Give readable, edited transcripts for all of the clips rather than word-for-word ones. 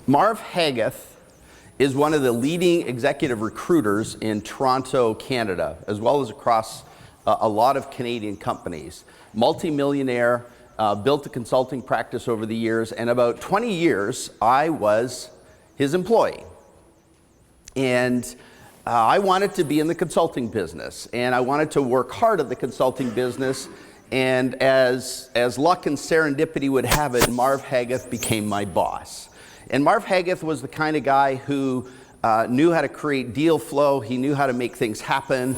Marv Hageth is one of the leading executive recruiters in Toronto, Canada, as well as across a lot of Canadian companies. Multi-millionaire, built a consulting practice over the years, and about 20 years I was his employee. And I wanted to be in the consulting business, and I wanted to work hard at the consulting business, and as luck and serendipity would have it, Marv Hageth became my boss. And Marv Hageth was the kind of guy who knew how to create deal flow. He knew how to make things happen.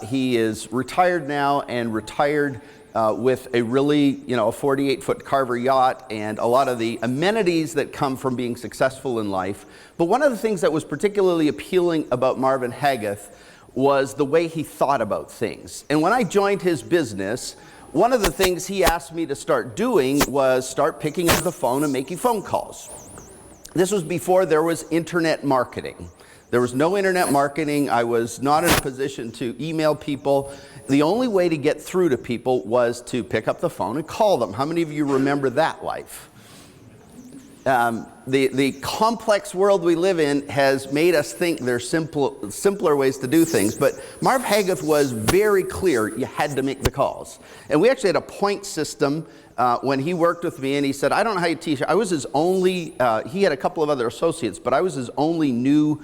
He is retired now, and retired with a really, a 48-foot Carver yacht and a lot of the amenities that come from being successful in life. But one of the things that was particularly appealing about Marvin Hageth was the way he thought about things. And when I joined his business, one of the things he asked me to start doing was start picking up the phone and making phone calls. This was before there was internet marketing. There was no internet marketing. I was not in a position to email people. The only way to get through to people was to pick up the phone and call them. How many of you remember that life? The complex world we live in has made us think there's simpler ways to do things, but Marv Hageth was very clear you had to make the calls. And we actually had a point system when he worked with me, and he said, I don't know how you teach. I was his only, he had a couple of other associates, but I was his only new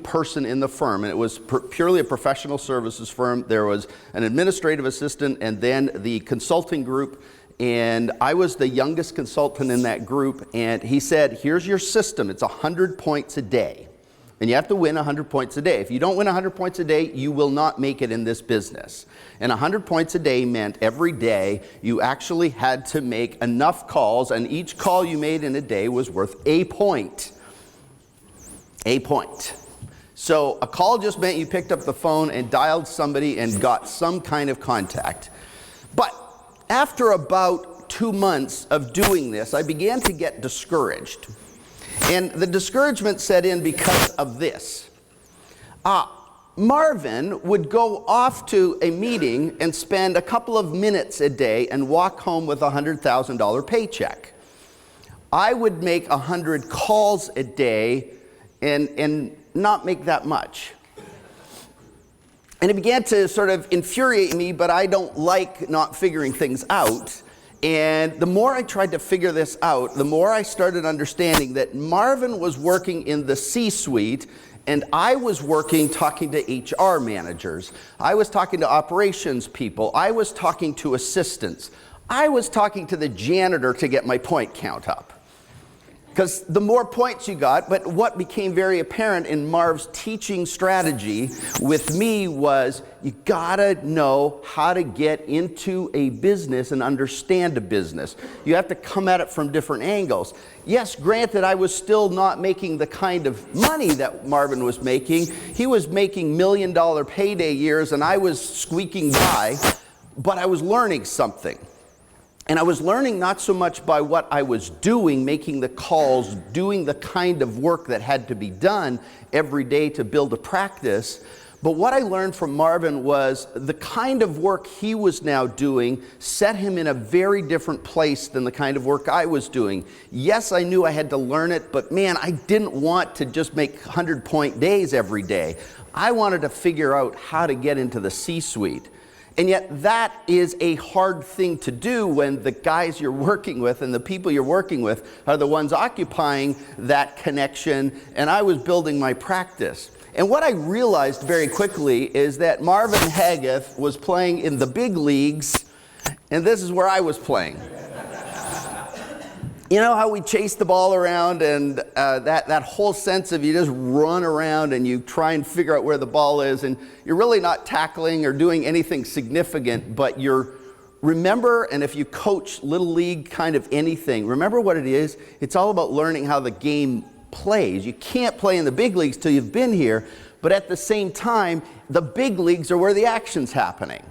person in the firm, and it was purely a professional services firm. There was an administrative assistant and then the consulting group, and I was the youngest consultant in that group. And he said, here's your system. It's 100 points a day, and you have to win 100 points a day. If you don't win 100 points a day, you will not make it in this business. And 100 points a day meant every day you actually had to make enough calls, and each call you made in a day was worth a point. A point. So a call just meant you picked up the phone and dialed somebody and got some kind of contact. But after about 2 months of doing this, I began to get discouraged. And the discouragement set in because of this. Marvin would go off to a meeting and spend a couple of minutes a day and walk home with a $100,000 paycheck. I would make 100 calls a day and not make that much. And it began to sort of infuriate me, but I don't like not figuring things out. And the more I tried to figure this out, the more I started understanding that Marvin was working in the C-suite, and I was working talking to HR managers. I was talking to operations people. I was talking to assistants. I was talking to the janitor to get my point count up. Because the more points you got, but what became very apparent in Marv's teaching strategy with me was you gotta know how to get into a business and understand a business. You have to come at it from different angles. Yes, granted, I was still not making the kind of money that Marvin was making. He was making $1 million payday years, and I was squeaking by, but I was learning something. And I was learning not so much by what I was doing, making the calls, doing the kind of work that had to be done every day to build a practice, but what I learned from Marvin was the kind of work he was now doing set him in a very different place than the kind of work I was doing. Yes, I knew I had to learn it, but man, I didn't want to just make 100-point days every day. I wanted to figure out how to get into the C-suite. And yet that is a hard thing to do when the guys you're working with and the people you're working with are the ones occupying that connection, and I was building my practice. And what I realized very quickly is that Marvin Hageth was playing in the big leagues, and this is where I was playing. You know how we chase the ball around, and that whole sense of you just run around and you try and figure out where the ball is, and you're really not tackling or doing anything significant, but remember, and if you coach little league kind of anything, remember what it is. It's all about learning how the game plays. You can't play in the big leagues till you've been here, but at the same time, the big leagues are where the action's happening.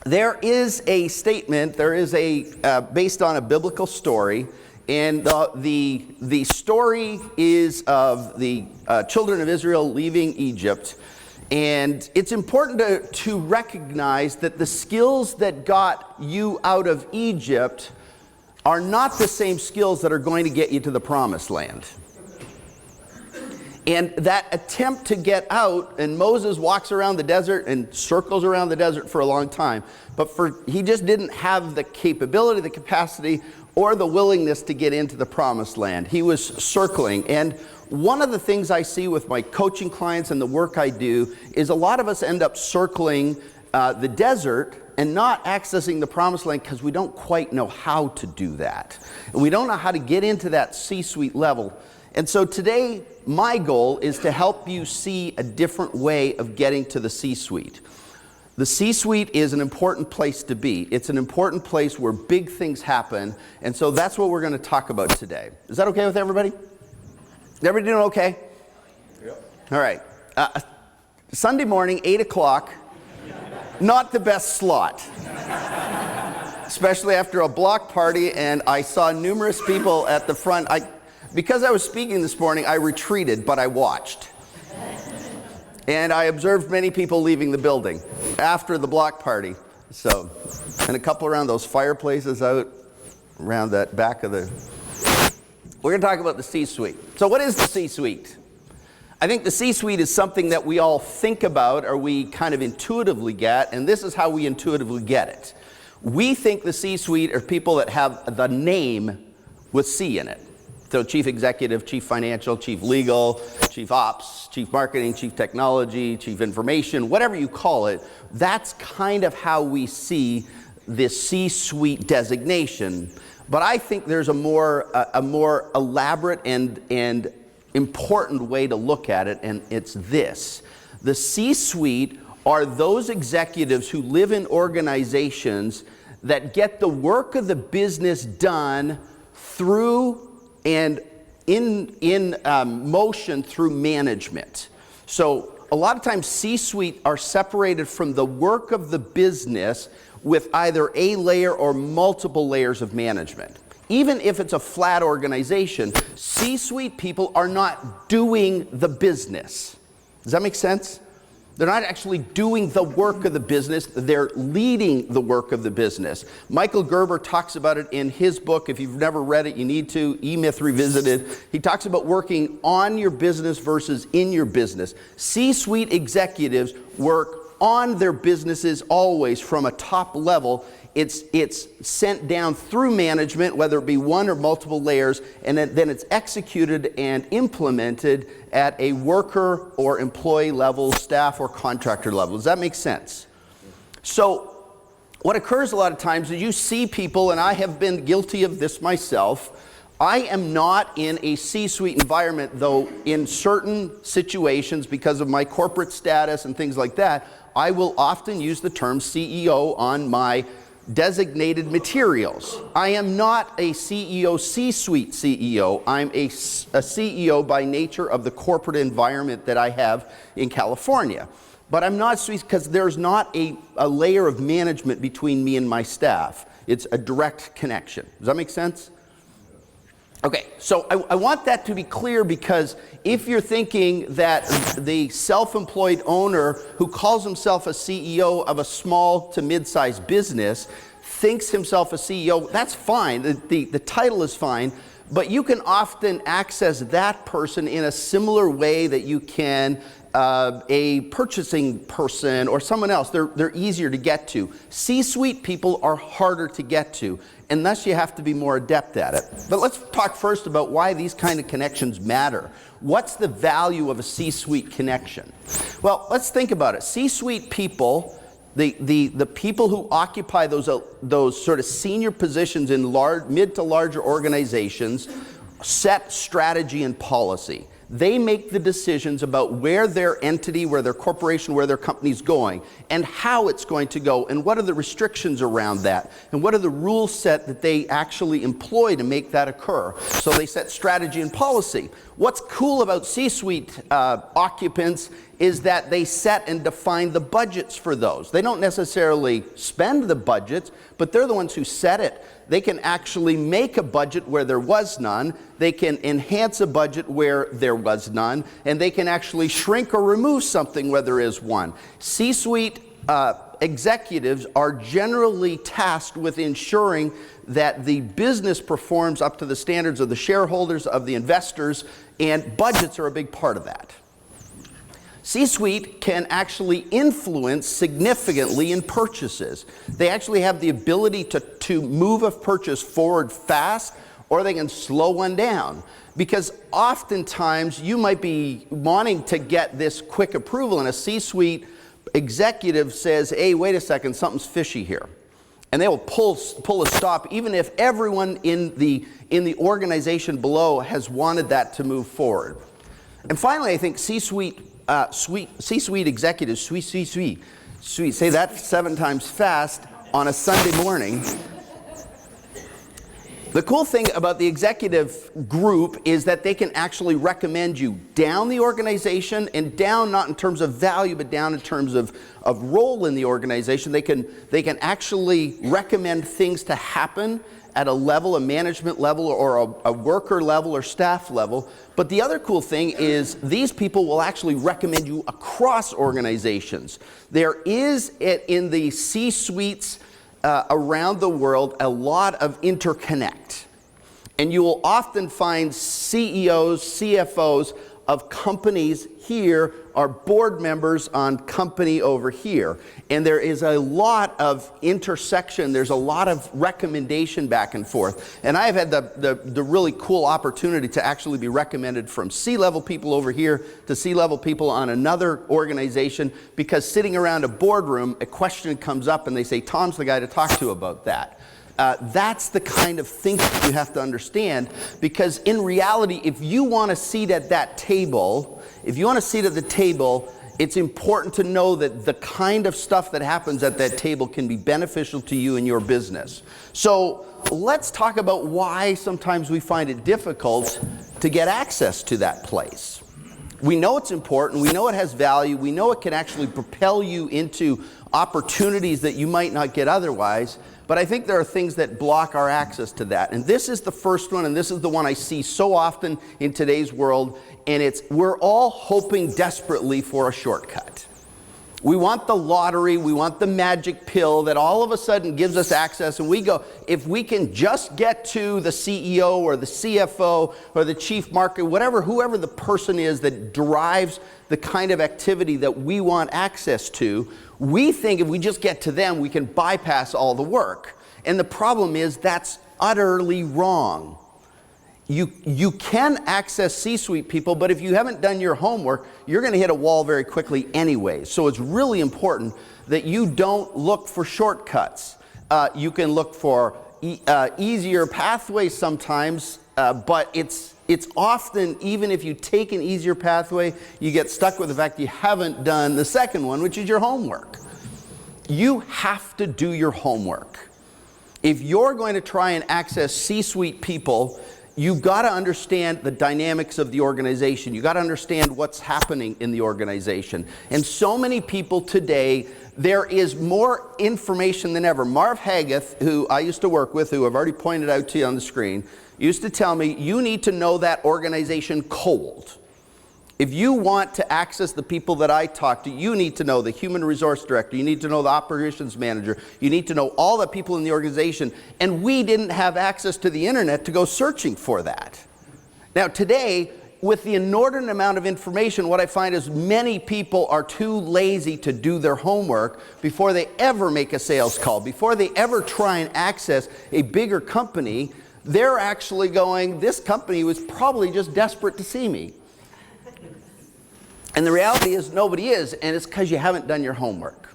There is a statement, based on a biblical story, and the story is of the children of Israel leaving Egypt. And it's important to recognize that the skills that got you out of Egypt are not the same skills that are going to get you to the promised land. And that attempt to get out, and Moses walks around the desert and circles around the desert for a long time, but he just didn't have the capability, the capacity, or the willingness to get into the promised land. He was circling. And one of the things I see with my coaching clients and the work I do is a lot of us end up circling the desert and not accessing the promised land because we don't quite know how to do that. And we don't know how to get into that C-suite level. And so today, my goal is to help you see a different way of getting to the C-suite. The C-suite is an important place to be. It's an important place where big things happen. And so that's what we're going to talk about today. Is that okay with everybody? Is everybody doing okay? Yep. All right. Sunday morning, 8 o'clock. Not the best slot, especially after a block party, and I saw numerous people at the front. Because I was speaking this morning, I retreated, but I watched. And I observed many people leaving the building after the block party. So, and a couple around those fireplaces out around that back of the... We're going to talk about the C-suite. So what is the C-suite? I think the C-suite is something that we all think about or we kind of intuitively get, and this is how we intuitively get it. We think the C-suite are people that have the name with C in it. So chief executive, chief financial, chief legal, chief ops, chief marketing, chief technology, chief information, whatever you call it, that's kind of how we see this C-suite designation. But I think there's a more elaborate and important way to look at it, and it's this. The C-suite are those executives who live in organizations that get the work of the business done through and in motion through management. So a lot of times C-suite are separated from the work of the business with either a layer or multiple layers of management. Even if it's a flat organization, C-suite people are not doing the business. Does that make sense? They're not actually doing the work of the business, they're leading the work of the business. Michael Gerber talks about it in his book. If you've never read it, you need to. E-Myth Revisited. He talks about working on your business versus in your business. C-suite executives work on their businesses always from a top level. It's sent down through management, whether it be one or multiple layers, and then it's executed and implemented at a worker or employee level, staff or contractor level. Does that make sense? So what occurs a lot of times is you see people, and I have been guilty of this myself. I am not in a C-suite environment, though in certain situations, because of my corporate status and things like that, I will often use the term CEO on my designated materials. I am not a CEO, C-suite CEO. I'm a CEO by nature of the corporate environment that I have in California. But I'm not because there's not a layer of management between me and my staff. It's a direct connection. Does that make sense? Okay, so I want that to be clear, because if you're thinking that the self-employed owner who calls himself a CEO of a small to mid-sized business thinks himself a CEO, that's fine. The title is fine, but you can often access that person in a similar way that you can a purchasing person or someone else. They're easier to get to. C-suite people are harder to get to, and thus you have to be more adept at it. But let's talk first about why these kind of connections matter. What's the value of a C-suite connection? Well, let's think about it. C-suite people, the people who occupy those sort of senior positions in mid to larger organizations set strategy and policy. They make the decisions about where their entity, where their corporation, where their company's going, and how it's going to go, and what are the restrictions around that, and what are the rules set that they actually employ to make that occur. So they set strategy and policy. What's cool about C-suite occupants is that they set and define the budgets for those. They don't necessarily spend the budgets, but they're the ones who set it. They can actually make a budget where there was none. They can enhance a budget where there was none. And they can actually shrink or remove something where there is one. C-suite executives are generally tasked with ensuring that the business performs up to the standards of the shareholders, of the investors, and budgets are a big part of that. C-suite can actually influence significantly in purchases. They actually have the ability to move a purchase forward fast, or they can slow one down. Because oftentimes you might be wanting to get this quick approval, and a C-suite executive says, hey, wait a second, something's fishy here. And they will pull a stop even if everyone in the organization below has wanted that to move forward. And finally, I think C-suite executives, say that 7 times fast on a Sunday morning. The cool thing about the executive group is that they can actually recommend you down the organization, and down not in terms of value, but down in terms of role in the organization. They can actually recommend things to happen at a level, a management level, or a worker level, or staff level. But the other cool thing is these people will actually recommend you across organizations. There is, in the C-suites around the world, a lot of interconnect. And you will often find CEOs, CFOs of companies here are board members on company over here. And there is a lot of intersection, there's a lot of recommendation back and forth. And I've had the really cool opportunity to actually be recommended from C-level people over here to C-level people on another organization, because sitting around a boardroom, a question comes up and they say, Tom's the guy to talk to about that. That's the kind of thinking you have to understand, because in reality, if you want a seat at that table, it's important to know that the kind of stuff that happens at that table can be beneficial to you and your business. So let's talk about why sometimes we find it difficult to get access to that place. We know it's important, we know it has value, we know it can actually propel you into opportunities that you might not get otherwise, but I think there are things that block our access to that. And this is the first one, and this is the one I see so often in today's world, and it's we're all hoping desperately for a shortcut. We want the lottery, we want the magic pill that all of a sudden gives us access, and we go, if we can just get to the CEO or the CFO or the chief market, whoever the person is that drives the kind of activity that we want access to, we think if we just get to them, we can bypass all the work. And the problem is that's utterly wrong. You can access C-suite people, but if you haven't done your homework, you're going to hit a wall very quickly anyway. So it's really important that you don't look for shortcuts. You can look for easier pathways sometimes, but it's often, even if you take an easier pathway, you get stuck with the fact you haven't done the second one, which is your homework. You have to do your homework. If you're going to try and access C-suite people, you've got to understand the dynamics of the organization. You've got to understand what's happening in the organization. And so many people today, there is more information than ever. Marv Hageth, who I used to work with, who I've already pointed out to you on the screen, used to tell me, you need to know that organization cold. If you want to access the people that I talk to, you need to know the human resource director, you need to know the operations manager, you need to know all the people in the organization, and we didn't have access to the internet to go searching for that. Now today, with the inordinate amount of information, what I find is many people are too lazy to do their homework before they ever make a sales call, before they ever try and access a bigger company. They're actually going, this company was probably just desperate to see me. And the reality is nobody is, and it's because you haven't done your homework.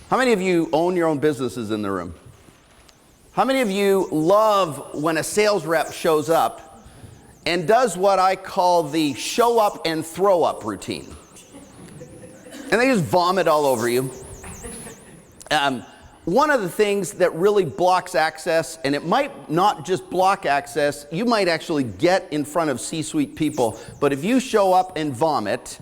How many of you own your own businesses in the room? How many of you love when a sales rep shows up and does what I call the show up and throw up routine? And they just vomit all over you. One of the things that really blocks access, and it might not just block access, you might actually get in front of C-suite people, but if you show up and vomit,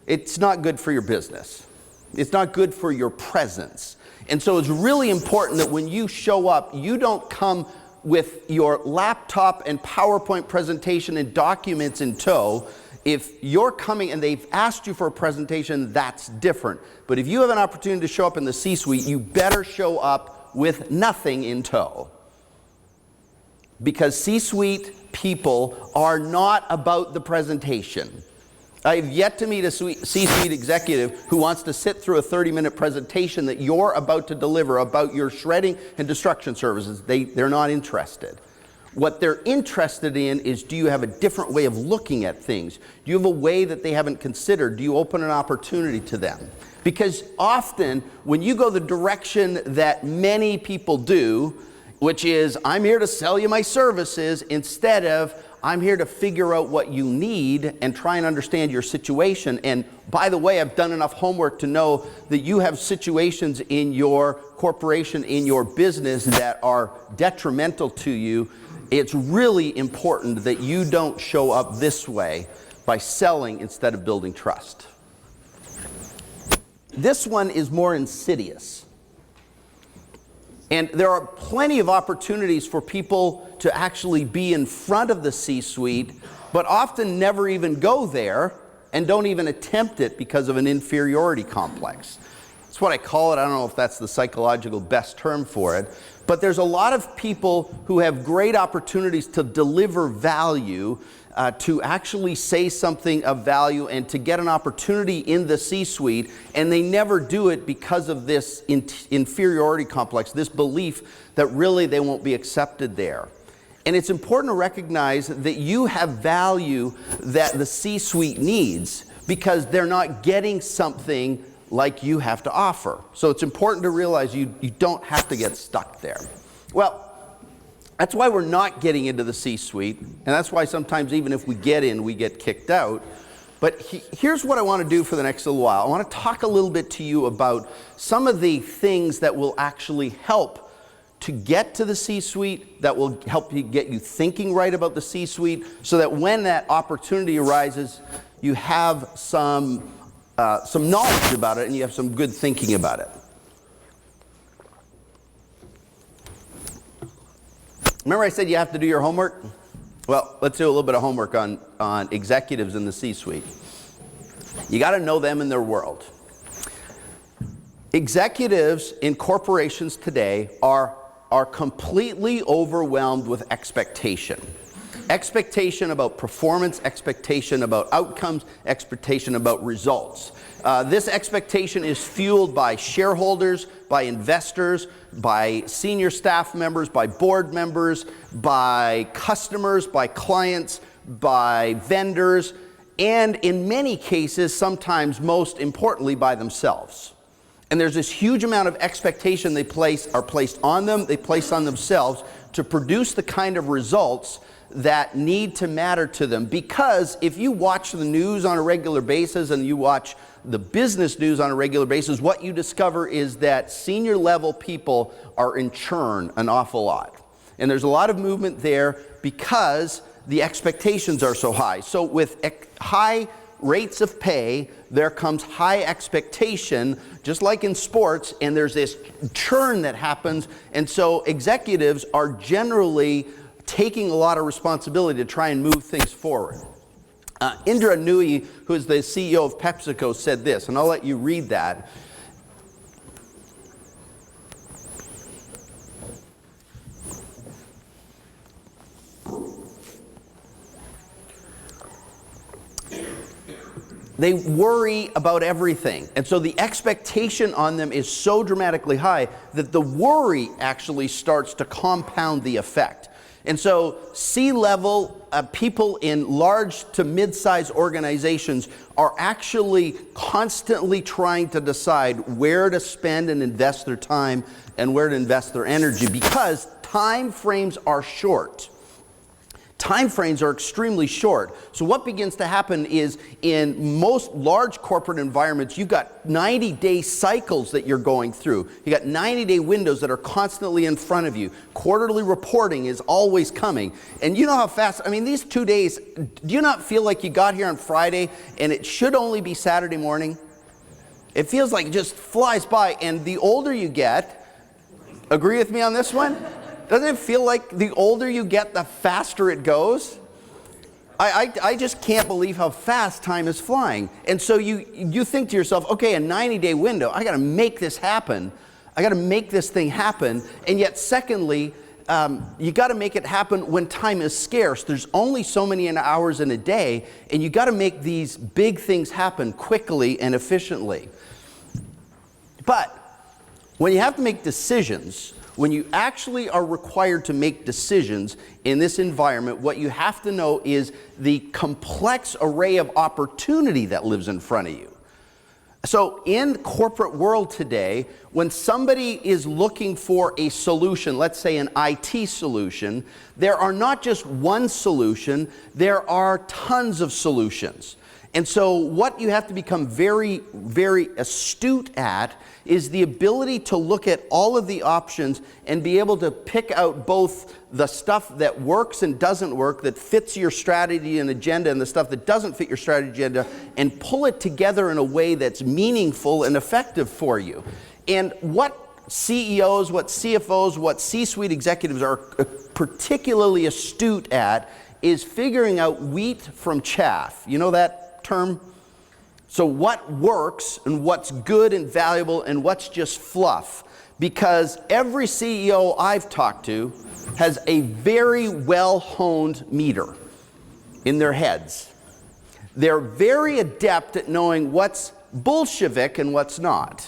it's not good for your business. It's not good for your presence. And so it's really important that when you show up, you don't come with your laptop and PowerPoint presentation and documents in tow. If you're coming and they've asked you for a presentation, that's different. But if you have an opportunity to show up in the C-suite, you better show up with nothing in tow. Because C-suite people are not about the presentation. I've yet to meet a C-suite executive who wants to sit through a 30-minute presentation that you're about to deliver about your shredding and destruction services. They're not interested. What they're interested in is, do you have a different way of looking at things? Do you have a way that they haven't considered? Do you open an opportunity to them? Because often, when you go the direction that many people do, which is, I'm here to sell you my services, instead of, I'm here to figure out what you need and try and understand your situation. And by the way, I've done enough homework to know that you have situations in your corporation, in your business, that are detrimental to you. It's really important that you don't show up this way by selling instead of building trust. This one is more insidious. And there are plenty of opportunities for people to actually be in front of the C-suite, but often never even go there and don't even attempt it because of an inferiority complex. That's what I call it. I don't know if that's the psychological best term for it. But there's a lot of people who have great opportunities to deliver value, to actually say something of value and to get an opportunity in the C-suite, and they never do it because of this inferiority complex, this belief that really they won't be accepted there. And it's important to recognize that you have value that the C-suite needs because they're not getting something like you have to offer. So it's important to realize you don't have to get stuck there. Well, that's why we're not getting into the C-suite, and that's why sometimes even if we get in, we get kicked out. But here's what I want to do for the next little while. I want to talk a little bit to you about some of the things that will actually help to get to the C-suite, that will help you get you thinking right about the C-suite, so that when that opportunity arises, you have some knowledge about it and you have some good thinking about it. Remember I said you have to do your homework? Well, let's do a little bit of homework on executives in the C-suite. You got to know them and their world. Executives in corporations today are completely overwhelmed with expectation. Expectation about performance, expectation about outcomes, expectation about results. This expectation is fueled by shareholders, by investors, by senior staff members, by board members, by customers, by clients, by vendors, and in many cases, sometimes most importantly, by themselves. And there's this huge amount of expectation are placed on them, they place on themselves to produce the kind of results that need to matter to them. Because if you watch the news on a regular basis and you watch the business news on a regular basis, what you discover is that senior level people are in churn an awful lot. And there's a lot of movement there because the expectations are so high. So with high rates of pay, there comes high expectation, just like in sports, and there's this churn that happens. And so executives are generally taking a lot of responsibility to try and move things forward. Indra Nooyi, who is the CEO of PepsiCo, said this, and I'll let you read that. They worry about everything. And so the expectation on them is so dramatically high that the worry actually starts to compound the effect. And so C-level people in large to mid-sized organizations are actually constantly trying to decide where to spend and invest their time and where to invest their energy, because time frames are short. Time frames are extremely short. So what begins to happen is in most large corporate environments, you've got 90-day cycles that you're going through. You got 90-day windows that are constantly in front of you. Quarterly reporting is always coming. And you know how fast, I mean, these 2 days, do you not feel like you got here on Friday and it should only be Saturday morning? It feels like it just flies by. And the older you get, agree with me on this one? Doesn't it feel like the older you get, the faster it goes? I just can't believe how fast time is flying. And so you think to yourself, okay, a 90-day window, I got to make this happen. I got to make this thing happen. And yet, secondly, you got to make it happen when time is scarce. There's only so many hours in a day, and you got to make these big things happen quickly and efficiently. But when you have to make decisions, when you actually are required to make decisions in this environment, what you have to know is the complex array of opportunity that lives in front of you. So in corporate world today, when somebody is looking for a solution, let's say an IT solution, there are not just one solution, there are tons of solutions. And so what you have to become very, very astute at is the ability to look at all of the options and be able to pick out both the stuff that works and doesn't work, that fits your strategy and agenda, and the stuff that doesn't fit your strategy agenda, and pull it together in a way that's meaningful and effective for you. And what CEOs, what CFOs, what C-suite executives are particularly astute at is figuring out wheat from chaff. You know that term? So what works and what's good and valuable and what's just fluff. Because every CEO I've talked to has a very well-honed meter in their heads. They're very adept at knowing what's Bolshevik and what's not.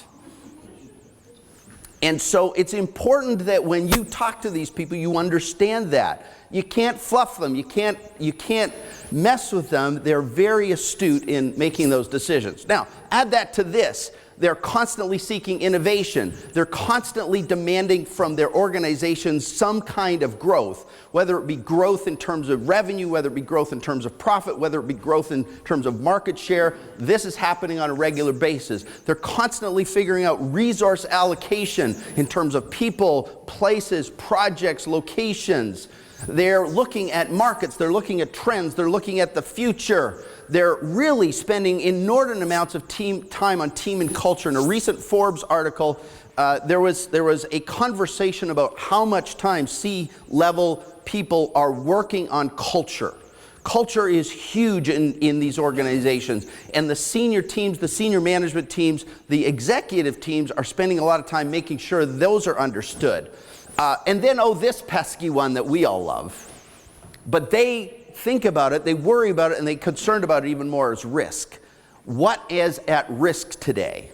And so it's important that when you talk to these people, you understand that. You can't fluff them. You can't mess with them. They're very astute in making those decisions. Now, add that to this. They're constantly seeking innovation. They're constantly demanding from their organizations some kind of growth, whether it be growth in terms of revenue, whether it be growth in terms of profit, whether it be growth in terms of market share. This is happening on a regular basis. They're constantly figuring out resource allocation in terms of people, places, projects, locations. They're looking at markets, they're looking at trends, they're looking at the future. They're really spending inordinate amounts of time on team and culture. In a recent Forbes article, there was a conversation about how much time C-level people are working on culture. Culture is huge in these organizations, and the senior teams, the senior management teams, the executive teams are spending a lot of time making sure those are understood. And then, this pesky one that we all love. But they think about it, they worry about it, and they're concerned about it even more is risk. What is at risk today?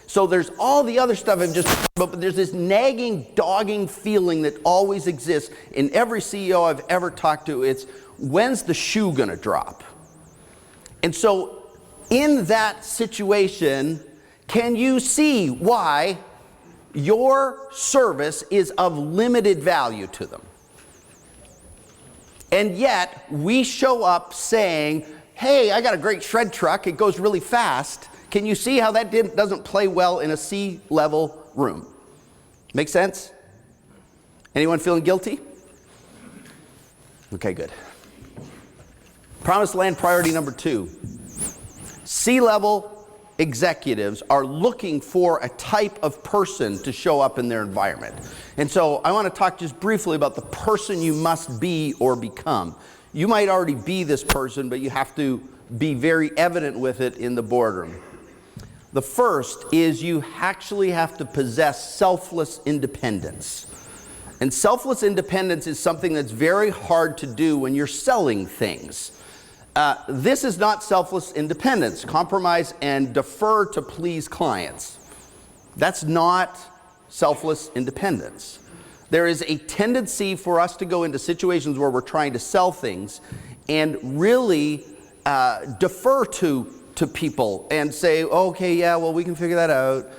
So there's all the other stuff I've just talked about, but there's this nagging, dogging feeling that always exists in every CEO I've ever talked to. It's, when's the shoe gonna drop? And so in that situation, can you see why your service is of limited value to them? And yet, we show up saying, hey, I got a great shred truck, it goes really fast. Can you see how that doesn't play well in a C-level room? Make sense? Anyone feeling guilty? Okay, good. Promised Land priority number 2. C-level executives are looking for a type of person to show up in their environment. And so I want to talk just briefly about the person you must be or become. You might already be this person, but you have to be very evident with it in the boardroom. The first is you actually have to possess selfless independence. And selfless independence is something that's very hard to do when you're selling things. This is not selfless independence. Compromise and defer to please clients. That's not selfless independence. There is a tendency for us to go into situations where we're trying to sell things and really defer to people and say, okay, yeah, well, we can figure that out.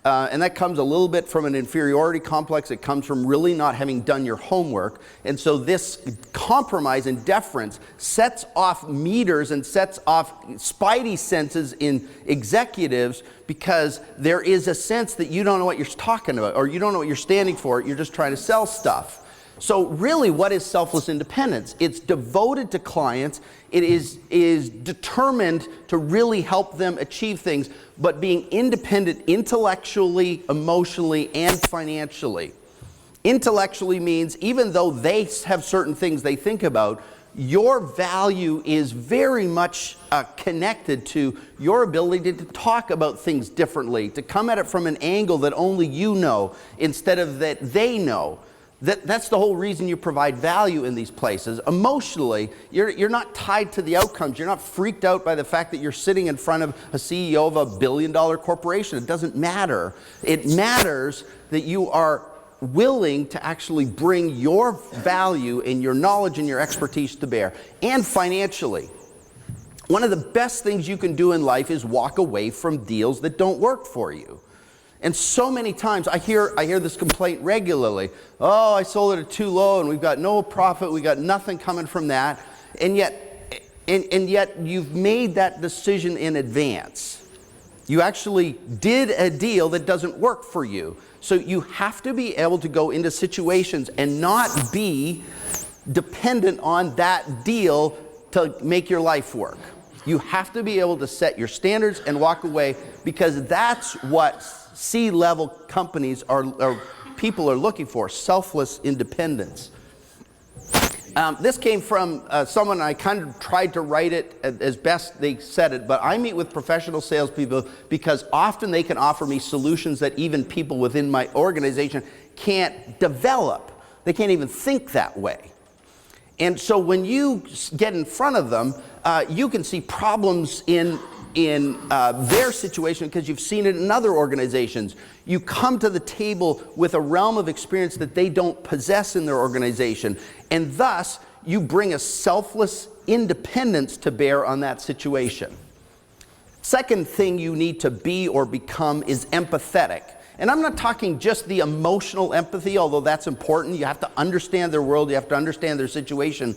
And that comes a little bit from an inferiority complex. It comes from really not having done your homework. And so this compromise and deference sets off meters and sets off spidey senses in executives, because there is a sense that you don't know what you're talking about, or you don't know what you're standing for. You're just trying to sell stuff. So really, what is selfless independence? It's devoted to clients. It is determined to really help them achieve things, but being independent intellectually, emotionally, and financially. Intellectually means even though they have certain things they think about, your value is very much connected to your ability to talk about things differently, to come at it from an angle that only you know instead of that they know. That's the whole reason you provide value in these places. Emotionally, you're not tied to the outcomes. You're not freaked out by the fact that you're sitting in front of a CEO of $1 billion corporation. It doesn't matter. It matters that you are willing to actually bring your value and your knowledge and your expertise to bear. And financially, one of the best things you can do in life is walk away from deals that don't work for you. And so many times I hear this complaint regularly. Oh, I sold it at too low and we've got no profit, we got nothing coming from that. And yet you've made that decision in advance. You actually did a deal that doesn't work for you. So you have to be able to go into situations and not be dependent on that deal to make your life work. You have to be able to set your standards and walk away, because that's what C-level companies or people are looking for: selfless independence. This came from someone, I kind of tried to write it as best they said it, but I meet with professional salespeople because often they can offer me solutions that even people within my organization can't develop. They can't even think that way. And so when you get in front of them, you can see problems in their situation because you've seen it in other organizations. You come to the table with a realm of experience that they don't possess in their organization, and thus you bring a selfless independence to bear on that situation. Second thing you need to be or become is empathetic. And I'm not talking just the emotional empathy, although that's important. You have to understand their world, you have to understand their situation.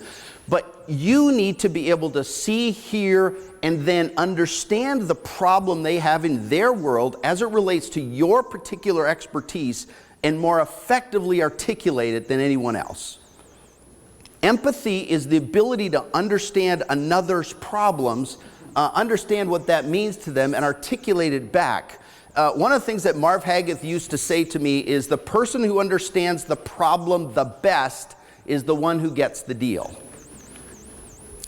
But you need to be able to see, hear, and then understand the problem they have in their world as it relates to your particular expertise, and more effectively articulate it than anyone else. Empathy is the ability to understand another's problems, understand what that means to them, and articulate it back. One of the things that Marv Haggoth used to say to me is the person who understands the problem the best is the one who gets the deal.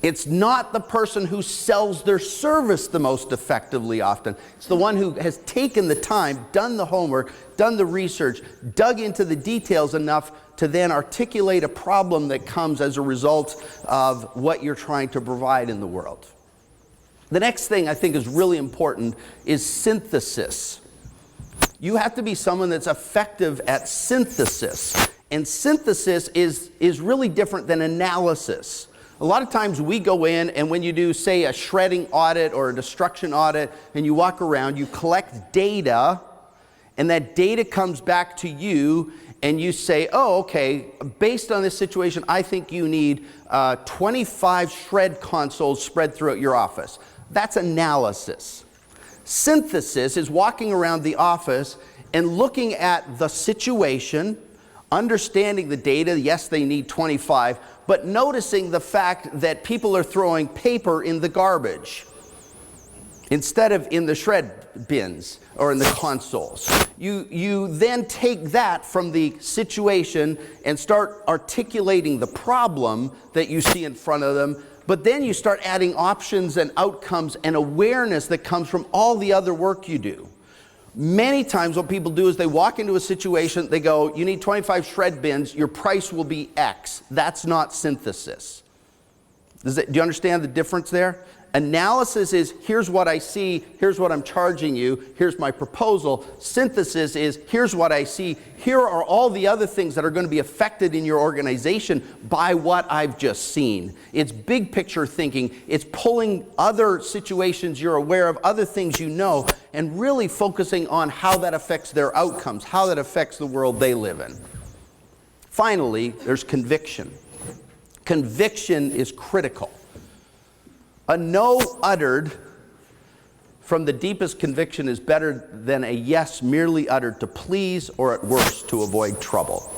It's not the person who sells their service the most effectively often. It's the one who has taken the time, done the homework, done the research, dug into the details enough to then articulate a problem that comes as a result of what you're trying to provide in the world. The next thing I think is really important is synthesis. You have to be someone that's effective at synthesis. And synthesis is really different than analysis. A lot of times we go in, and when you do, say, a shredding audit or a destruction audit, and you walk around, you collect data, and that data comes back to you, and you say, oh, okay, based on this situation, I think you need 25 shred consoles spread throughout your office. That's analysis. Synthesis is walking around the office and looking at the situation, understanding the data. Yes, they need 25, but noticing the fact that people are throwing paper in the garbage instead of in the shred bins or in the consoles. You then take that from the situation and start articulating the problem that you see in front of them, but then you start adding options and outcomes and awareness that comes from all the other work you do. Many times what people do is they walk into a situation, they go, you need 25 shred bins, your price will be X. That's not synthesis. Do you understand the difference there? Analysis is, here's what I see, here's what I'm charging you, here's my proposal. Synthesis is, here's what I see, here are all the other things that are going to be affected in your organization by what I've just seen. It's big picture thinking. It's pulling other situations you're aware of, other things you know, and really focusing on how that affects their outcomes, how that affects the world they live in. Finally, there's conviction. Conviction is critical. A no uttered from the deepest conviction is better than a yes merely uttered to please, or at worst to avoid trouble.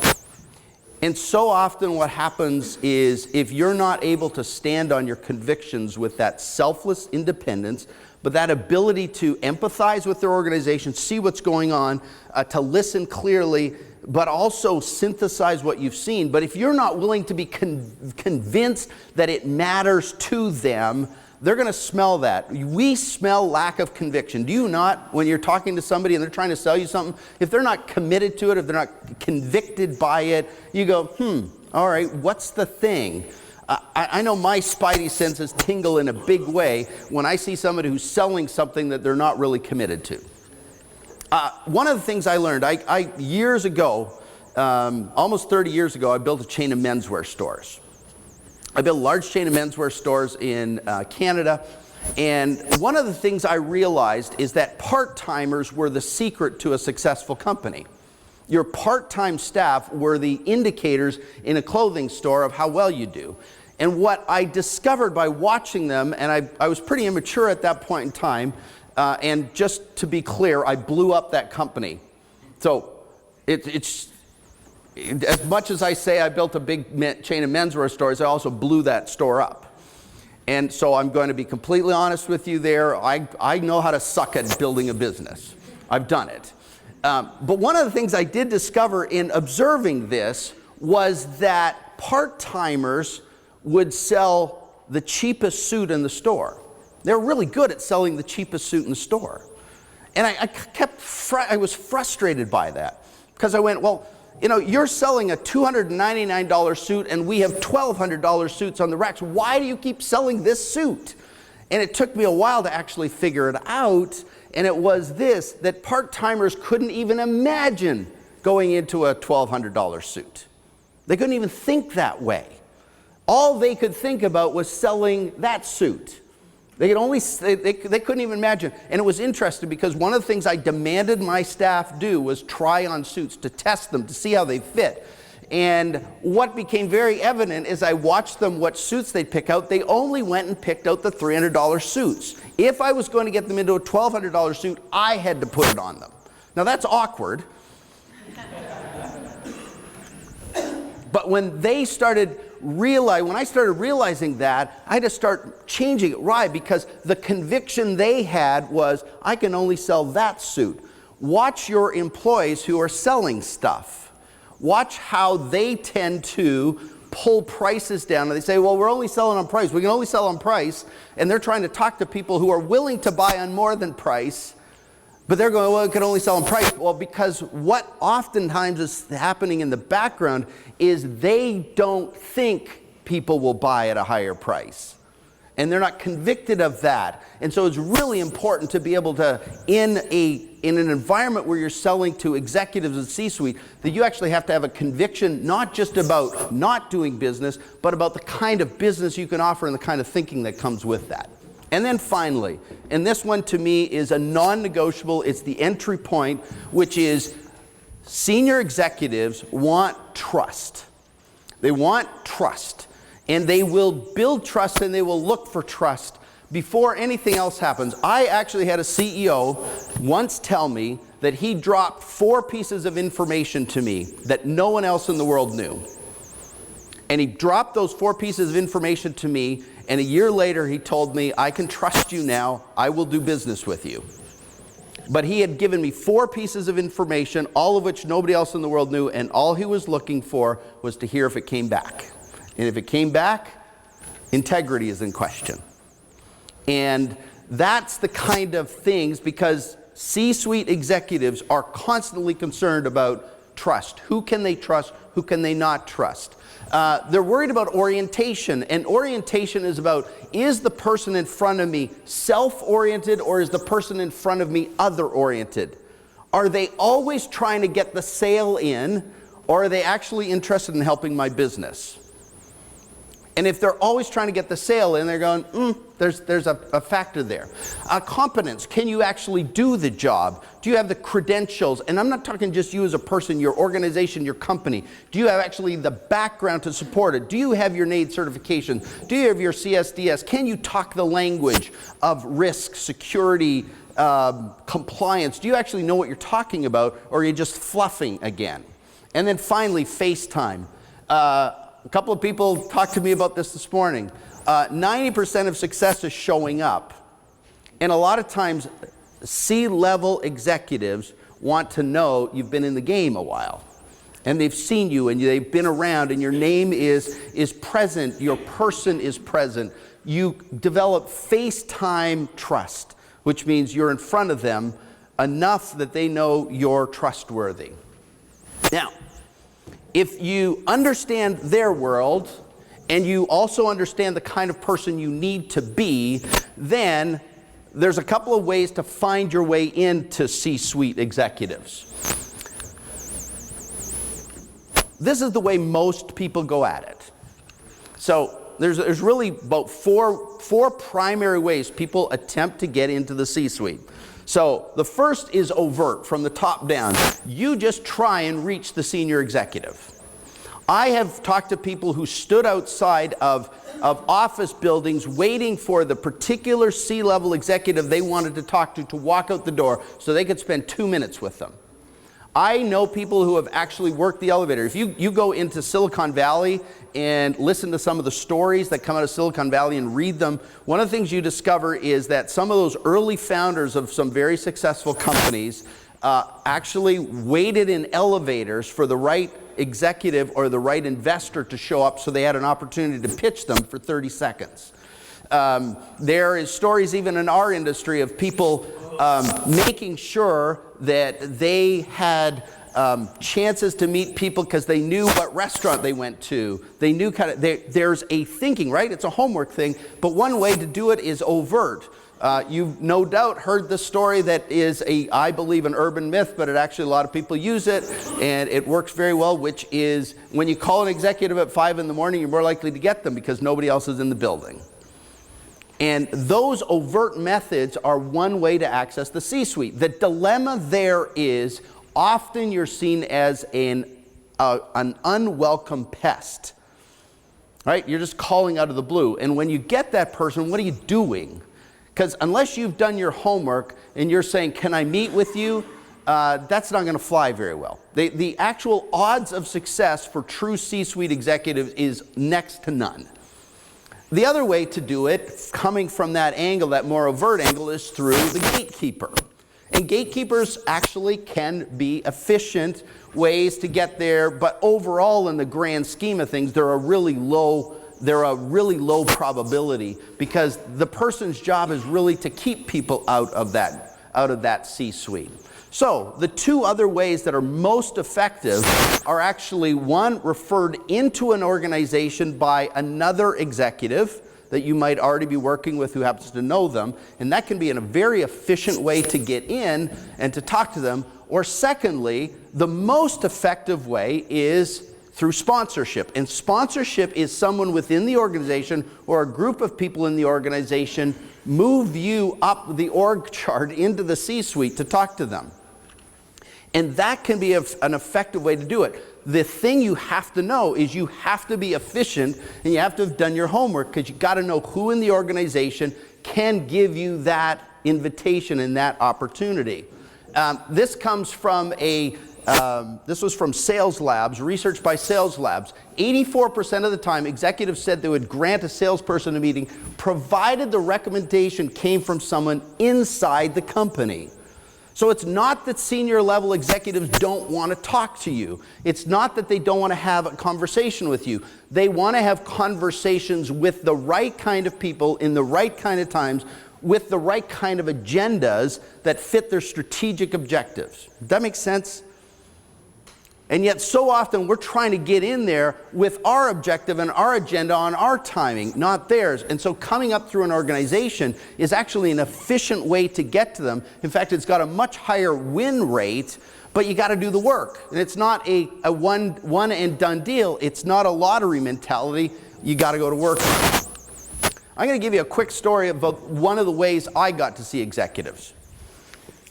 And so often what happens is, if you're not able to stand on your convictions with that selfless independence, but that ability to empathize with their organization, see what's going on, to listen clearly, but also synthesize what you've seen. But if you're not willing to be convinced that it matters to them, they're going to smell that. We smell lack of conviction. Do you not, when you're talking to somebody and they're trying to sell you something, if they're not committed to it, if they're not convicted by it, you go, all right, what's the thing? I know my spidey senses tingle in a big way when I see somebody who's selling something that they're not really committed to. One of the things I learned, I years ago, almost 30 years ago, I built a chain of menswear stores. I built a large chain of menswear stores in Canada, and one of the things I realized is that part-timers were the secret to a successful company. Your part-time staff were the indicators in a clothing store of how well you do. And what I discovered by watching them, and I was pretty immature at that point in time, and just to be clear, I blew up that company. So it's as much as I say I built a big chain of menswear stores, I also blew that store up. And so I'm going to be completely honest with you there. I know how to suck at building a business. I've done it. But one of the things I did discover in observing this was that part-timers would sell the cheapest suit in the store. They were really good at selling the cheapest suit in the store. And I was frustrated by that, because I went, well, you know, you're selling a $299 suit and we have $1,200 suits on the racks. Why do you keep selling this suit? And it took me a while to actually figure it out. And it was this, that part-timers couldn't even imagine going into a $1,200 suit. They couldn't even think that way. All they could think about was selling that suit. They couldn't even imagine. And it was interesting because one of the things I demanded my staff do was try on suits, to test them, to see how they fit. And what became very evident as I watched them, what suits they'd pick out, they only went and picked out the $300 suits. If I was going to get them into a $1,200 suit, I had to put it on them. Now that's awkward. But when I started realizing that, I had to start changing it. Why? Because the conviction they had was, I can only sell that suit. Watch your employees who are selling stuff. Watch how they tend to pull prices down. And they say, well, we're only selling on price. We can only sell on price. And they're trying to talk to people who are willing to buy on more than price. But they're going, well, it can only sell on price. Well, because what oftentimes is happening in the background is they don't think people will buy at a higher price. And they're not convicted of that. And so it's really important to be able to, in an environment where you're selling to executives and C-suite, that you actually have to have a conviction, not just about not doing business, but about the kind of business you can offer and the kind of thinking that comes with that. And then finally, and this one to me is a non-negotiable, it's the entry point, which is senior executives want trust. They want trust. And they will build trust and they will look for trust before anything else happens. I actually had a CEO once tell me that he dropped 4 pieces of information to me that no one else in the world knew. And he dropped those 4 pieces of information to me, and a year later he told me, I can trust you now, I will do business with you. But he had given me 4 pieces of information, all of which nobody else in the world knew, and all he was looking for was to hear if it came back. And if it came back, integrity is in question. And that's the kind of things, because C-suite executives are constantly concerned about trust. Who can they trust? Who can they not trust? They're worried about orientation, and orientation is about, is the person in front of me self-oriented or is the person in front of me other-oriented? Are they always trying to get the sale in, or are they actually interested in helping my business? And if they're always trying to get the sale in, they're going, there's a factor there. Competence, can you actually do the job? Do you have the credentials? And I'm not talking just you as a person, your organization, your company. Do you have actually the background to support it? Do you have your NAID certification? Do you have your CSDS? Can you talk the language of risk, security, compliance? Do you actually know what you're talking about, or are you just fluffing again? And then finally, FaceTime. A couple of people talked to me about this morning. 90% of success is showing up. And a lot of times, C-level executives want to know you've been in the game a while. and they've seen you and they've been around and your name is present, your person is present, you develop FaceTime trust, which means you're in front of them enough that they know you're trustworthy. Now, if you understand their world and you also understand the kind of person you need to be, then there's a couple of ways to find your way into C-suite executives. This is the way most people go at it. So there's really about four primary ways people attempt to get into the C-suite. So the first is overt, from the top down. You just try and reach the senior executive. I have talked to people who stood outside of office buildings waiting for the particular C-level executive they wanted to talk to walk out the door so they could spend 2 minutes with them. I know people who have actually worked the elevator. If you go into Silicon Valley and listen to some of the stories that come out of Silicon Valley and read them, one of the things you discover is that some of those early founders of some very successful companies actually waited in elevators for the right executive or the right investor to show up so they had an opportunity to pitch them for 30 seconds. There is stories even in our industry of people making sure that they had chances to meet people because they knew what restaurant they went to. They knew there's a thinking, right? It's a homework thing, but one way to do it is overt. You've no doubt heard the story that is I believe, an urban myth, but actually a lot of people use it, and it works very well, which is when you call an executive at 5 in the morning, you're more likely to get them because nobody else is in the building. And those overt methods are one way to access the C-suite. The dilemma there is often you're seen as an unwelcome pest, right? You're just calling out of the blue. And when you get that person, what are you doing? Because unless you've done your homework and you're saying, can I meet with you? That's not going to fly very well. The actual odds of success for true C-suite executives is next to none. The other way to do it, coming from that angle, that more overt angle, is through the gatekeeper. And gatekeepers actually can be efficient ways to get there, but overall in the grand scheme of things, they're a really low probability because the person's job is really to keep people out of that C-suite. So the two other ways that are most effective are actually, one, referred into an organization by another executive that you might already be working with who happens to know them, and that can be a very efficient way to get in and to talk to them. Or secondly, the most effective way is through sponsorship. And sponsorship is someone within the organization or a group of people in the organization move you up the org chart into the C-suite to talk to them. And that can be an effective way to do it. The thing you have to know is you have to be efficient and you have to have done your homework because you got to know who in the organization can give you that invitation and that opportunity. This comes from this was from Sales Labs, research by Sales Labs. 84% of the time, executives said they would grant a salesperson a meeting provided the recommendation came from someone inside the company. So it's not that senior level executives don't want to talk to you. It's not that they don't want to have a conversation with you. They want to have conversations with the right kind of people in the right kind of times with the right kind of agendas that fit their strategic objectives. Does that make sense? And yet so often we're trying to get in there with our objective and our agenda on our timing, not theirs. And so coming up through an organization is actually an efficient way to get to them. In fact, it's got a much higher win rate, but you got to do the work. And it's not a one and done deal. It's not a lottery mentality. You got to go to work. I'm going to give you a quick story about one of the ways I got to see executives.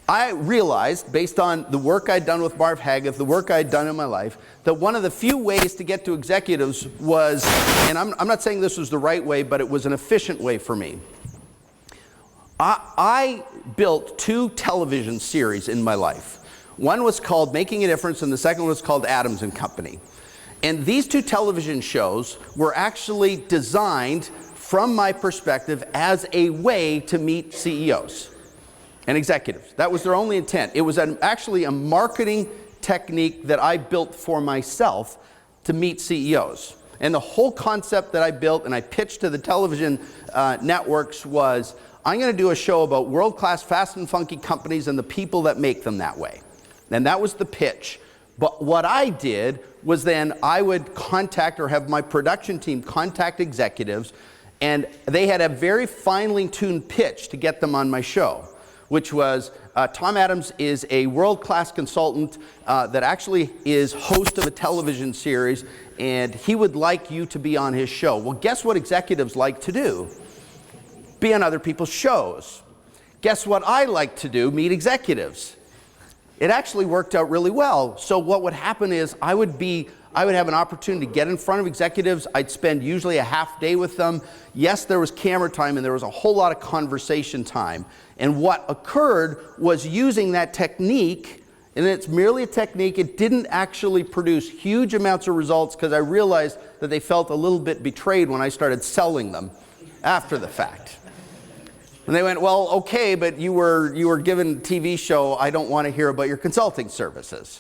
I realized, based on the work I'd done with Marv Haggoth, the work I'd done in my life, that one of the few ways to get to executives was, and I'm not saying this was the right way, but it was an efficient way for me. I built 2 television series in my life. One was called Making a Difference, and the second was called Adams and Company. And these 2 television shows were actually designed, from my perspective, as a way to meet CEOs and executives. That was their only intent. It was actually a marketing technique that I built for myself to meet CEOs. And the whole concept that I built and I pitched to the television networks was, I'm going to do a show about world-class fast and funky companies and the people that make them that way. And that was the pitch. But what I did was then I would contact or have my production team contact executives, and they had a very finely tuned pitch to get them on my show, which was Tom Adams is a world-class consultant that actually is host of a television series, and he would like you to be on his show. Well, guess what executives like to do? Be on other people's shows. Guess what I like to do? Meet executives. It actually worked out really well. So what would happen is I would have an opportunity to get in front of executives. I'd spend usually a half day with them. Yes, there was camera time and there was a whole lot of conversation time. And what occurred was using that technique, and it's merely a technique, it didn't actually produce huge amounts of results because I realized that they felt a little bit betrayed when I started selling them after the fact. And they went, well, okay, but you were given a TV show, I don't want to hear about your consulting services.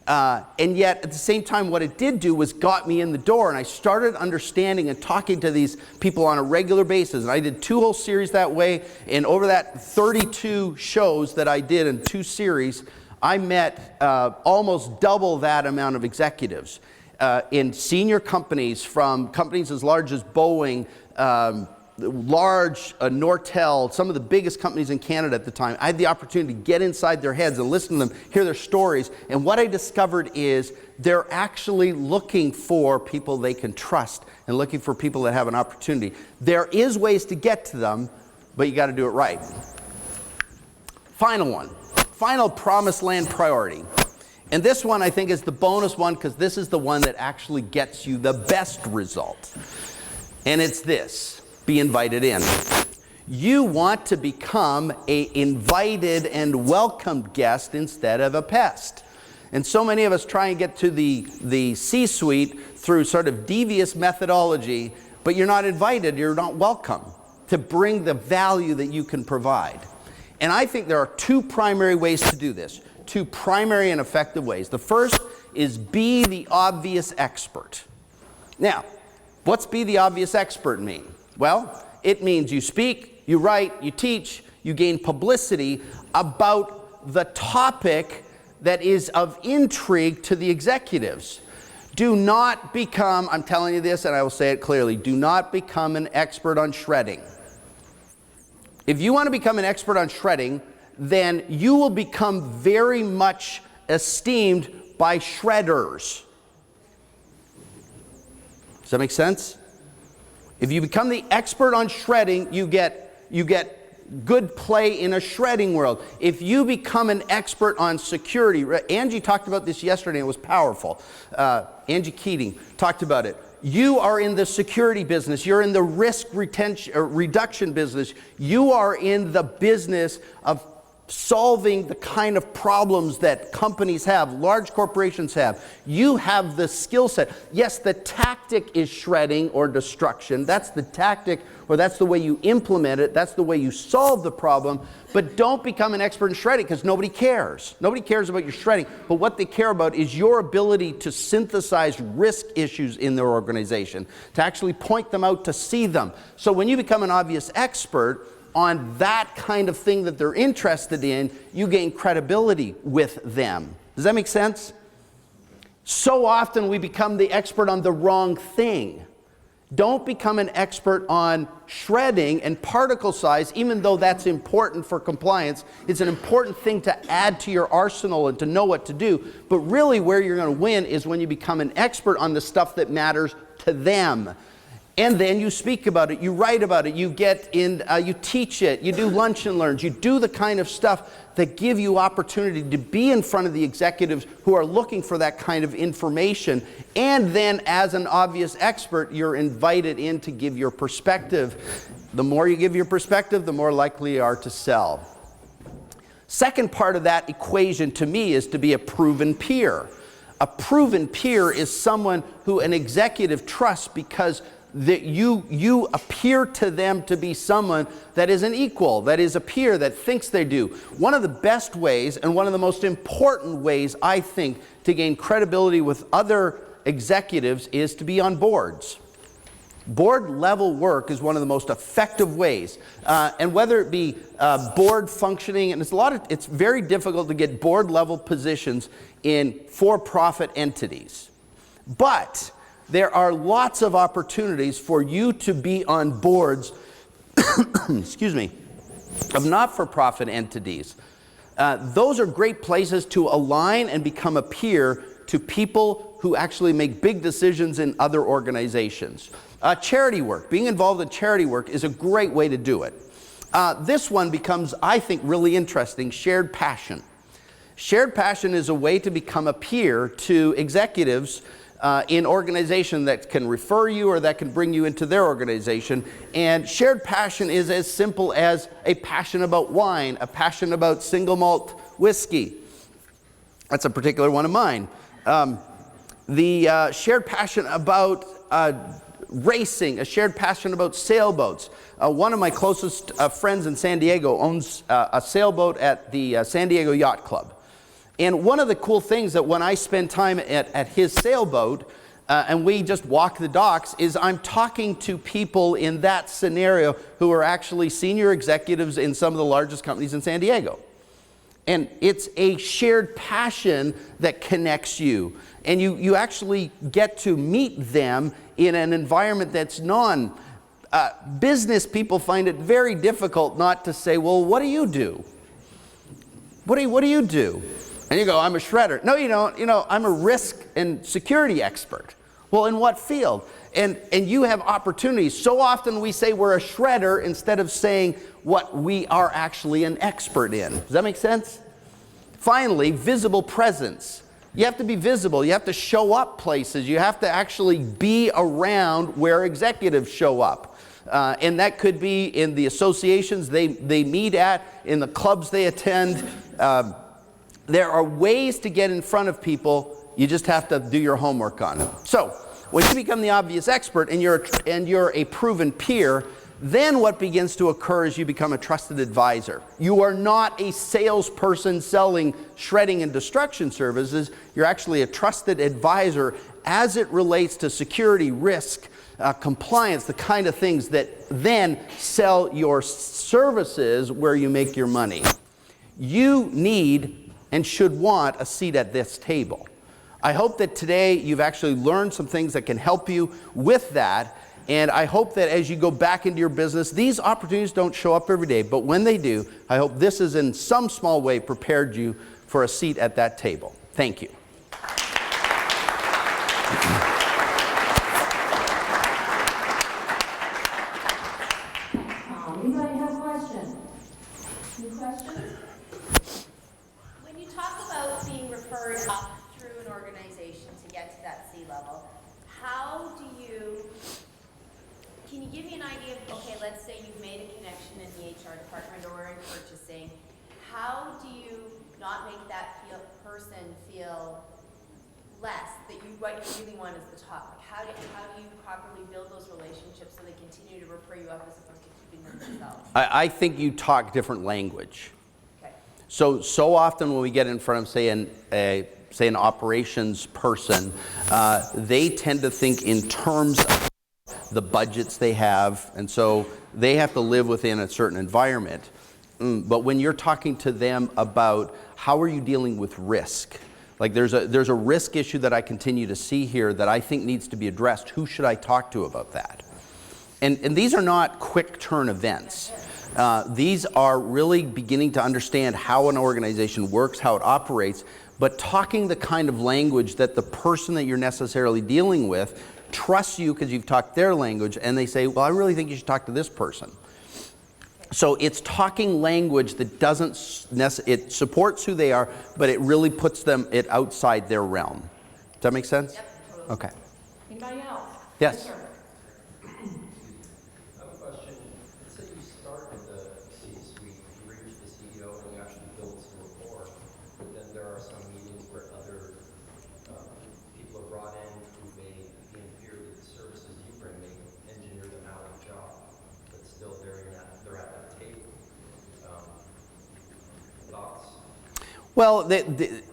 And yet, at the same time, what it did do was got me in the door, and I started understanding and talking to these people on a regular basis. And I did 2 whole series that way, and over that 32 shows that I did in 2 series, I met almost double that amount of executives in senior companies, from companies as large as Boeing, large Nortel, some of the biggest companies in Canada at the time. I had the opportunity to get inside their heads and listen to them, hear their stories. And what I discovered is they're actually looking for people they can trust and looking for people that have an opportunity. There is ways to get to them, but you got to do it right. Final one, final promised land priority. And this one I think is the bonus one because this is the one that actually gets you the best result. And it's this. Be invited in. You want to become an invited and welcomed guest instead of a pest. And so many of us try and get to the C-suite through sort of devious methodology, but you're not invited, you're not welcome to bring the value that you can provide. And I think there are 2 primary ways to do this, 2 primary and effective ways. The first is be the obvious expert. Now, what's be the obvious expert mean? Well, it means you speak, you write, you teach, you gain publicity about the topic that is of intrigue to the executives. Do not become, I'm telling you this and I will say it clearly, do not become an expert on shredding. If you want to become an expert on shredding, then you will become very much esteemed by shredders. Does that make sense? If you become the expert on shredding, you get good play in a shredding world. If you become an expert on security, Angie talked about this yesterday, it was powerful. Angie Keating talked about it. You are in the security business. You're in the risk reduction business. You are in the business of solving the kind of problems that companies have, large corporations have. You have the skill set. Yes, the tactic is shredding or destruction. That's the tactic, or that's the way you implement it. That's the way you solve the problem. But don't become an expert in shredding because nobody cares. Nobody cares about your shredding. But what they care about is your ability to synthesize risk issues in their organization, to actually point them out, to see them. So when you become an obvious expert on that kind of thing that they're interested in, you gain credibility with them. Does that make sense? So often we become the expert on the wrong thing. Don't become an expert on shredding and particle size, even though that's important for compliance. It's an important thing to add to your arsenal and to know what to do. But really where you're going to win is when you become an expert on the stuff that matters to them. And then you speak about it, you write about it, you get in, you teach it, you do lunch and learns, you do the kind of stuff that give you opportunity to be in front of the executives who are looking for that kind of information. And then as an obvious expert, you're invited in to give your perspective. The more you give your perspective, the more likely you are to sell. Second part of that equation to me is to be a proven peer. A proven peer is someone who an executive trusts because that you appear to them to be someone that is an equal, that is a peer, that thinks they do. One of the best ways and one of the most important ways, I think, to gain credibility with other executives is to be on boards. Board level work is one of the most effective ways. And whether it be board functioning, and it's very difficult to get board level positions in for-profit entities. But there are lots of opportunities for you to be on boards, excuse me, of not-for-profit entities. Those are great places to align and become a peer to people who actually make big decisions in other organizations. Charity work, being involved in charity work is a great way to do it. This one becomes, I think, really interesting, shared passion. Shared passion is a way to become a peer to executives in organization that can refer you or that can bring you into their organization. And shared passion is as simple as a passion about wine, a passion about single malt whiskey. That's a particular one of mine. The shared passion about racing, a shared passion about sailboats. One of my closest friends in San Diego owns a sailboat at the San Diego Yacht Club. And one of the cool things that when I spend time at his sailboat and we just walk the docks is I'm talking to people in that scenario who are actually senior executives in some of the largest companies in San Diego. And it's a shared passion that connects you. And you actually get to meet them in an environment that's business people find it very difficult not to say, well, what do you do? What do you do? And you go, I'm a shredder. No, you don't. You know, I'm a risk and security expert. Well, in what field? And you have opportunities. So often we say we're a shredder instead of saying what we are actually an expert in. Does that make sense? Finally, visible presence. You have to be visible. You have to show up places. You have to actually be around where executives show up. And that could be in the associations they meet at, in the clubs they attend. There are ways to get in front of people. You just have to do your homework on them. So when you become the obvious expert and you're a proven peer, then what begins to occur is you become a trusted advisor. You are not a salesperson selling shredding and destruction services. You're actually a trusted advisor as it relates to security, risk, compliance, the kind of things that then sell your services where you make your money. You need and should want a seat at this table. I hope that today you've actually learned some things that can help you with that. And I hope that as you go back into your business, these opportunities don't show up every day, but when they do, I hope this has in some small way prepared you for a seat at that table. Thank you. Anybody have a question? Any questions? When you talk about being referred up through an organization to get to that C-level, can you give me an idea of, okay, let's say you've made a connection in the HR department or in purchasing, how do you not make that person feel less, that what you really want is the top? Like how do you properly build those relationships so they continue to refer you up as opposed to keeping them themselves? I think you talk different language. Okay. So often when we get in front of, say an operations person, they tend to think in terms of the budgets they have, and so they have to live within a certain environment. But when you're talking to them about how are you dealing with risk, like there's a risk issue that I continue to see here that I think needs to be addressed. Who should I talk to about that? And these are not quick turn events. These are really beginning to understand how an organization works, how it operates, but talking the kind of language that the person that you're necessarily dealing with trusts you because you've talked their language, and they say, well, I really think you should talk to this person. So it's talking language that it supports who they are, but it really puts them outside their realm. Does that make sense? Yep. Okay. Anybody else? Yes. Sir. I have a question. Let's say you start at the C-suite, you reach the CEO, and you actually build some rapport, but then there are some meetings where other people are brought in who may be inferior to the services you bring, and Well,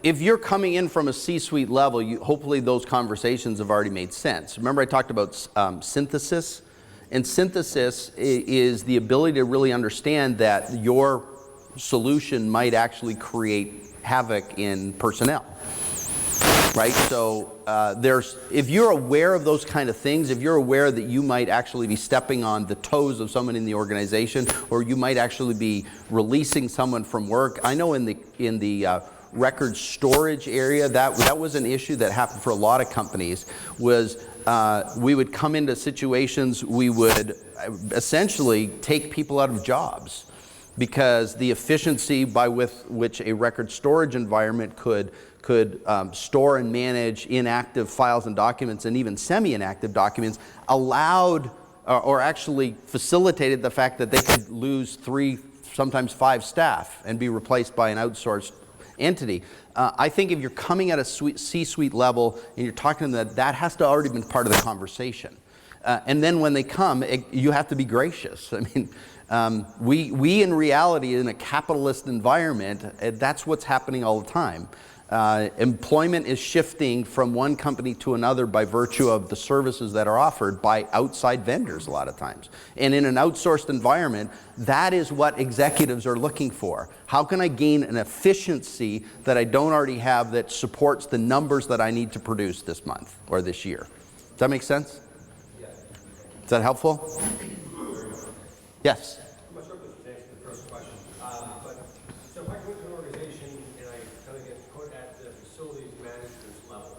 if you're coming in from a C-suite level, hopefully those conversations have already made sense. Remember I talked about synthesis? And synthesis is the ability to really understand that your solution might actually create havoc in personnel, right? So if you're aware of those kind of things, if you're aware that you might actually be stepping on the toes of someone in the organization, or you might actually be releasing someone from work. I know in the record storage area, that was an issue that happened for a lot of companies, was we would come into situations, we would essentially take people out of jobs because the efficiency by which a record storage environment could store and manage inactive files and documents, and even semi-inactive documents, allowed or actually facilitated the fact that they could lose 3, sometimes 5 staff and be replaced by an outsourced entity. I think if you're coming at a C-suite level and you're talking to them, that has to already been part of the conversation. And then when they come, you have to be gracious. I mean, we in reality, in a capitalist environment, that's what's happening all the time. Employment is shifting from one company to another by virtue of the services that are offered by outside vendors a lot of times. And in an outsourced environment, that is what executives are looking for. How can I gain an efficiency that I don't already have that supports the numbers that I need to produce this month or this year? Does that make sense? Is that helpful? Yes. I'm not sure if this was answered the first question, but so if I go to an organization and I kind of get put at the facilities management level,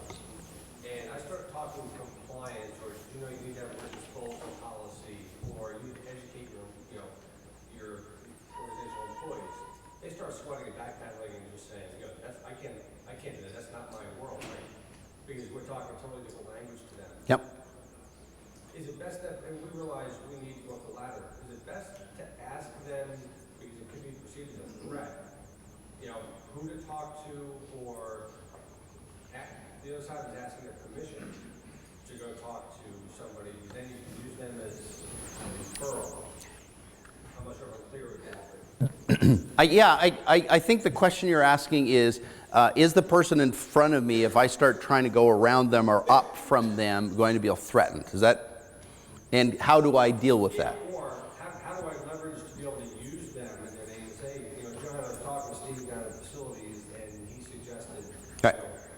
and I start talking compliance, or you need to have a disposal policy, or you need to educate your organizational employees, they start sweating and backpedaling and just saying, I can't do that. That's not my world, right? Because we're talking a totally different language to them. Yep. Is it best that, and we realize we need to go up the ladder, is it best to ask them, because it could be perceived as a threat, who to talk to, or the other side is asking their permission to go talk to somebody, then you can use them as a referral. I'm not sure if I'm clear with that. I think the question you're asking is the person in front of me, if I start trying to go around them or up from them, going to be threatened? Is that? And how do I deal with that? Or how do I leverage to be able to use them and their name? Say, John, I was talking to Steve down at facilities, and he suggested Right.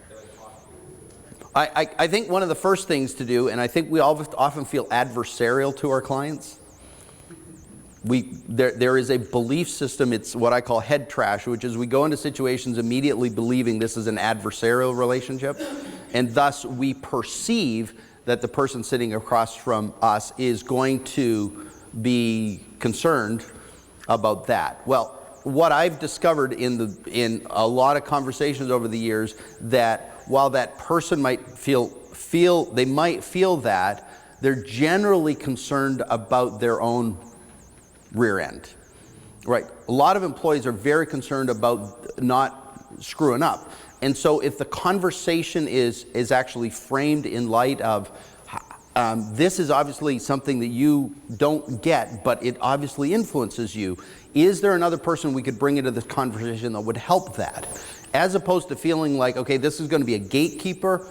that I talk to you. I think one of the first things to do, and I think we often feel adversarial to our clients. There is a belief system, it's what I call head trash, which is we go into situations immediately believing this is an adversarial relationship, and thus we perceive that the person sitting across from us is going to be concerned about that. Well, what I've discovered in a lot of conversations over the years, that while that person might feel that, they're generally concerned about their own rear end. Right. A lot of employees are very concerned about not screwing up. And so if the conversation is actually framed in light of this is obviously something that you don't get, but it obviously influences you, is there another person we could bring into this conversation that would help that? As opposed to feeling like, okay, this is going to be a gatekeeper,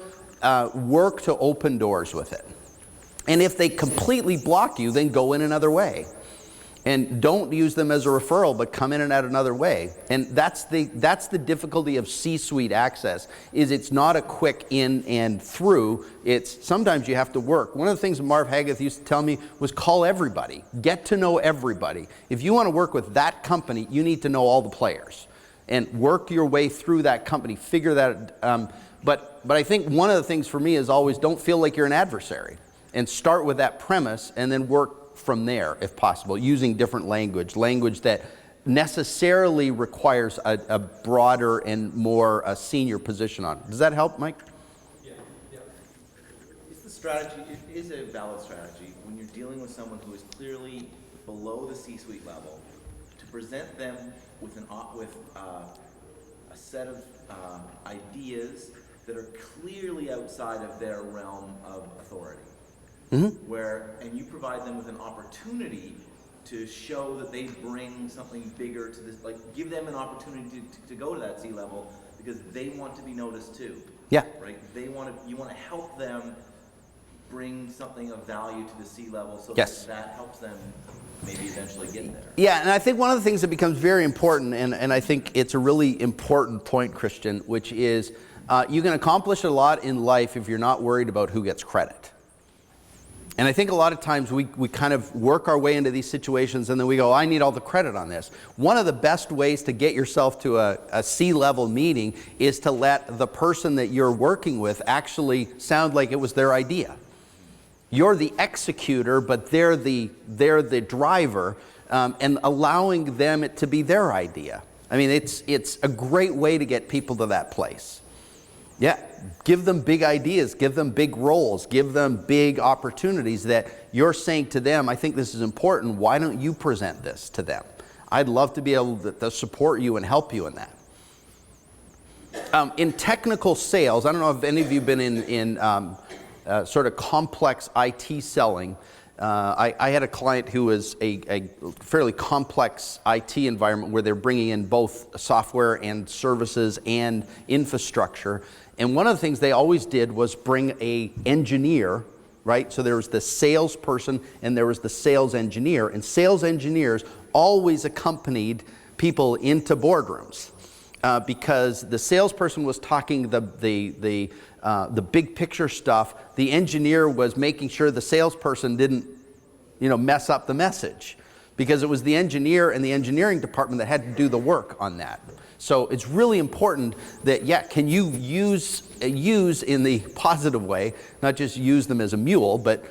work to open doors with it. And if they completely block you, then go in another way. And don't use them as a referral, but come in and out another way. And that's the difficulty of C-suite access, is it's not a quick in and through. It's sometimes you have to work. One of the things Marv Hageth used to tell me was call everybody. Get to know everybody. If you want to work with that company, you need to know all the players. And work your way through that company. Figure that but I think one of the things for me is always don't feel like you're an adversary. And start with that premise and then work from there, if possible, using different language that necessarily requires a broader and more senior position on it. Does that help, Mike? Yeah. It's the strategy. It is a valid strategy when you're dealing with someone who is clearly below the C-suite level, to present them with a set of ideas that are clearly outside of their realm of authority. And you provide them with an opportunity to show that they bring something bigger to this, like give them an opportunity to go to that C-level because they want to be noticed too. Yeah. Right? You want to help them bring something of value to the C-level so Yes. that helps them maybe eventually get there. Yeah, and I think one of the things that becomes very important, and I think it's a really important point, Christian, which is you can accomplish a lot in life if you're not worried about who gets credit. And I think a lot of times we kind of work our way into these situations and then we go, I need all the credit on this. One of the best ways to get yourself to a C-level meeting is to let the person that you're working with actually sound like it was their idea. You're the executor, but they're the driver, and allowing them it to be their idea. I mean, it's a great way to get people to that place. Yeah, give them big ideas, give them big roles, give them big opportunities that you're saying to them, I think this is important, why don't you present this to them? I'd love to be able to support you and help you in that. In technical sales, I don't know if any of you have been in sort of complex IT selling. I had a client who was a fairly complex IT environment where they're bringing in both software and services and infrastructure. And one of the things they always did was bring an engineer, right? So there was the salesperson and there was the sales engineer. And sales engineers always accompanied people into boardrooms because the salesperson was talking the big picture stuff. The engineer was making sure the salesperson didn't, mess up the message, because it was the engineer and the engineering department that had to do the work on that. So it's really important that, can you use in the positive way, not just use them as a mule, but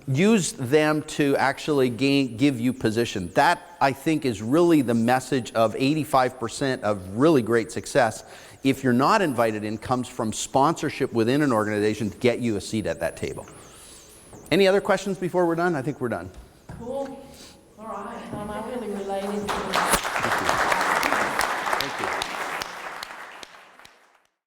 use them to actually give you position. That, I think, is really the message of 85% of really great success. If you're not invited in, comes from sponsorship within an organization to get you a seat at that table. Any other questions before we're done? I think we're done. Cool. All right. I really related to